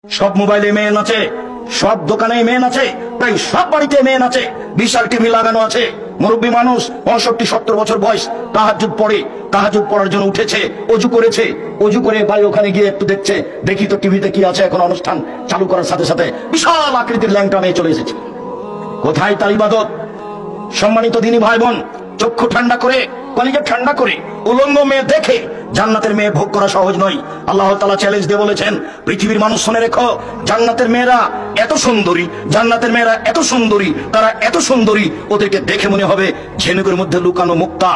সব মোবাইলে মেয়ে নাচে, সব দোকানে মেয়ে নাচে, প্রায় সব বাড়িতে মেয়ে নাচে, বিশাল টিভি লাগানো আছে। মুরব্বী মানুষ 65-70 বছর বয়স তাহাজ্জুদ পড়ে, তাহাজ্জুদ পড়ার জন্য উঠেছে, অজু করেছে, অজু করে ভাই ওখানে গিয়ে একটু দেখছে, দেখি তো টিভিতে কি আছে। এখন অনুষ্ঠান চালু করার সাথে সাথে বিশাল আকৃতির ল্যাংটা মেয়ে চলে এসেছে। কোথায় তার ইবাদত? সম্মানিত দিনী ভাই বোন, চক্ষু ঠান্ডা করে, কলিজা ঠান্ডা করে উলঙ্গ মেয়ে দেখে জান্নাতের মেয়ে ভোগ করা সহজ নয়। আল্লাহ তাআলা চ্যালেঞ্জ দিয়ে বলেছেন, পৃথিবীর মানুষ শুনে রেখো, জান্নাতের মেয়েরা এত সুন্দরী, জান্নাতের মেয়েরা এত সুন্দরী, তারা এত সুন্দরী, ওদেরকে দেখে মনে হবে ঝিনুকের মধ্যে লুকানো মুক্তা।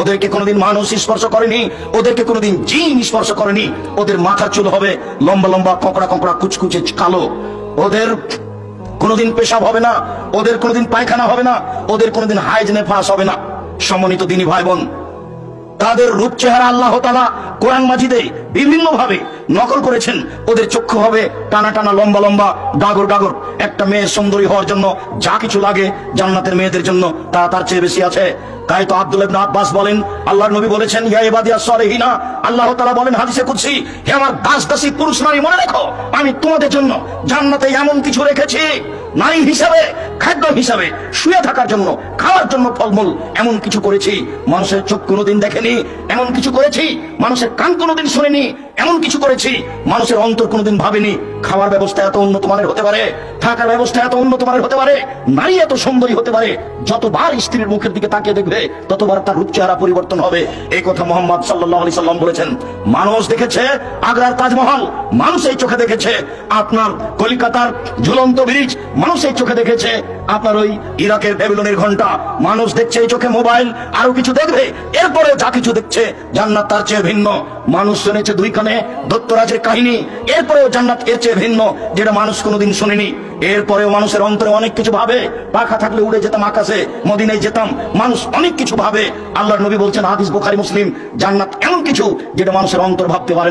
ওদেরকে কোনোদিন মানুষ স্পর্শ করেনি, ওদেরকে কোনোদিন জিন স্পর্শ করেনি। ওদের মাথার চুল হবে লম্বা লম্বা, কোঁকড়া কোঁকড়া, কুচকুচে কালো। ওদের কোনোদিন পেশাব হবে না, ওদের কোনোদিন পায়খানা হবে না, ওদের কোনোদিন হাইজেনে ফাঁস হবে না। সম্মানিত দিনী ভাই বোন, তাদের রূপ চেহারা আল্লাহ তাআলা কোরআন মাজিদে বিভিন্ন ভাবে নকল করেছেন। ওদের চক্ষু হবে টানা টানা, লম্বা লম্বা, ডাগর ডাগর। একটা মেয়ে সুন্দরী হওয়ার জন্য যা কিছু লাগে জান্নাতের মেয়েদের জন্য তা তার চেয়ে বেশি আছে। তাই তো আব্দুল্লাহ ইবনে আব্বাস বলেন, আল্লাহর নবী বলেছেন, ইয়া ইবাদিয়াস সালিহিনা, আল্লাহ তাআলা বলেন হাদিসে কুদসি, হে আমার দাস দাসী পুরুষ নারী, মনে রাখো আমি তোমাদের জন্য জান্নাতে এমন কিছু রেখেছি, নারী হিসাবে, খাদ্য হিসাবে, শুয়ে থাকার জন্য, খাওয়ার জন্য ফলমূল এমন কিছু করেছি মানুষের চোখ কোনোদিন দেখেনি, এমন কিছু করেছি মানুষের কান কোনোদিন শোনেনি, এমন কিছু করেছি মানুষের অন্তর কোনোদিন ভাবেনি। খাওয়ার ব্যবস্থা এত উন্নত মানের হতে পারে, থাকার ব্যবস্থা এত উন্নত মানের হতে পারে, নারী এত সুন্দরী হতে পারে, যতবার স্ত্রীর মুখের দিকে তাকিয়ে দেখবে ততবার তার রূপ চেহারা পরিবর্তন হবে। এই কথা মুহাম্মদ সাল্লাল্লাহু আলাইহি সাল্লাম বলেছেন। মানুষ দেখেছে আগ্রার তাজমহল, মানুষ এই চোখে দেখেছে আপনার কলকাতার ঝুলন্ত ব্রিজ, মানুষ এই চোখে দেখেছে আপনার ওই ইরাকের ব্যাবিলনের ঘন্টা, মানুষ দেখছে এই চোখে মোবাইল, আরো কিছু দেখবে। এরপরে যা কিছু দেখছে জান্নাত তার চেয়ে ভিন্ন। মানুষ শুনেছে 2 কানে দত্তরাজের কাহিনী, এরপরেও জান্নাত এর চেয়ে ভিন্ন, যেটা মানুষ কোনোদিন শুনেনি। এরপরেও মানুষের অন্তরে অনেক কিছু ভাবে, পাখা থাকলে উড়ে যেতাম আকাশে, মদিনায় যেতাম। মানুষ অনেক কিছু ভাবে। আল্লাহর নবী বলছেন, হাদিস বুখারী মুসলিম, জান্নাত এমন কিছু যেটা মানুষের অন্তর ভাবতে পারে না।